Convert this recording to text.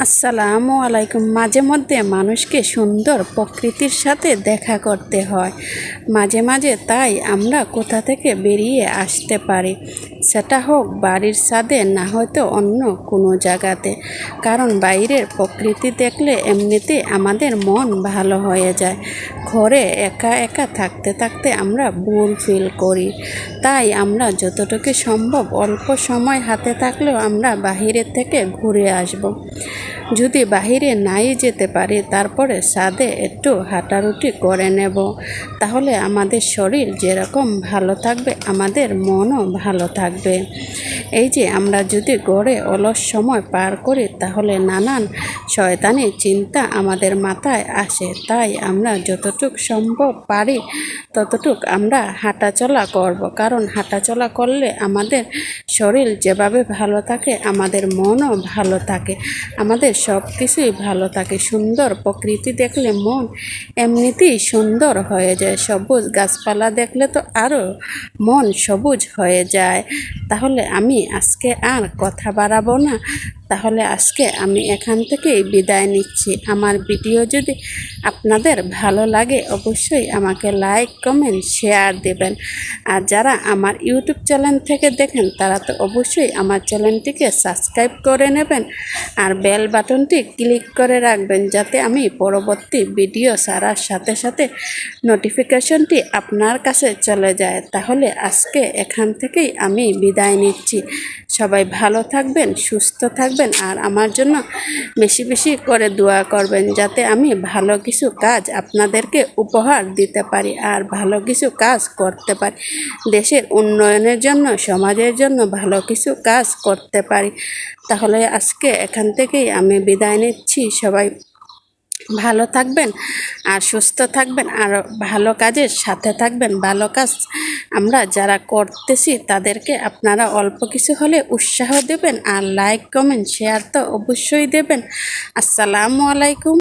আসসালামু আলাইকুম। মাঝে মধ্যে মানুষকে সুন্দর প্রকৃতির সাথে দেখা করতে হয় মাঝে মাঝে, তাই আমরা কোথা থেকে বেরিয়ে আসতে পারি, সেটা হোক বাড়ির ছাদে, না হয়তো অন্য কোনো জায়গাতে। কারণ বাইরের প্রকৃতি দেখলে এমনিতে আমাদের মন ভালো হয়ে যায়। ঘরে একা একা থাকতে থাকতে আমরা বোর ফিল করি, তাই আমরা যতটুকু সম্ভব অল্প সময় হাতে থাকলেও আমরা বাহিরের থেকে ঘুরে আসব। যদি বাহিরে নাই যেতে পারি, তারপরে ছাদে একটু হাঁটারুটি করে নেব। তাহলে আমাদের শরীর যেরকম ভালো থাকবে, আমাদের মনও ভালো থাকবে। এই যে আমরা যদি গড়ে অলস সময় পার করি, তাহলে নানান শয়তানি চিন্তা আমাদের মাথায় আসে। তাই আমরা যতটুক সম্ভব পারি ততটুক আমরা হাঁটাচলা করব। কারণ হাঁটাচলা করলে আমাদের শরীর যেভাবে ভালো থাকে, আমাদের মনও ভালো থাকে, আমাদের সব কিছুই ভালো থাকে। সুন্দর প্রকৃতি দেখলে মন এমনিতেই সুন্দর হয়ে যায়। সবুজ গাছপালা দেখলে তো আরও মন সবুজ হয়ে যায়। তাহলে আমি আজকে আর কথা বাড়াবো না। তাহলে আজকে আমি এখান থেকেই বিদায় নিচ্ছি। আমার ভিডিও যদি আপনাদের ভালো লাগে, অবশ্যই আমাকে লাইক, কমেন্ট, শেয়ার দেবেন। আর যারা আমার ইউটিউব চ্যানেল থেকে দেখেন, তারা তো অবশ্যই আমার চ্যানেলটিকে সাবস্ক্রাইব করে নেবেন আর বেল বাটনটি ক্লিক করে রাখবেন, যাতে আমি পরবর্তী ভিডিও ছাড়ার সাথে সাথে নোটিফিকেশনটি আপনার কাছে চলে যায়। তাহলে আজকে এখান থেকেই আমি বিদায় নিচ্ছি। সবাই ভালো থাকবেন, সুস্থ থাকবেন, আর আমার জন্য বেশি বেশি করে দোয়া করবেন, যাতে আমি ভালো কিছু কাজ আপনাদেরকে উপহার দিতে পারি আর ভালো কিছু কাজ করতে পারি, দেশের উন্নয়নের জন্য, সমাজের জন্য ভালো কিছু কাজ করতে পারি। তাহলে আজকে এখান থেকেই আমি বিদায় নিচ্ছি। সবাই ভালো থাকবেন আর সুস্থ থাকবেন, আর ভালো কাজের সাথে থাকবেন। ভালো কাজ আমরা যারা করতেছি তাদেরকে আপনারা অল্প কিছু হলে উৎসাহ দেবেন, আর লাইক, কমেন্ট, শেয়ার তো অবশ্যই দেবেন। আসসালামু আলাইকুম।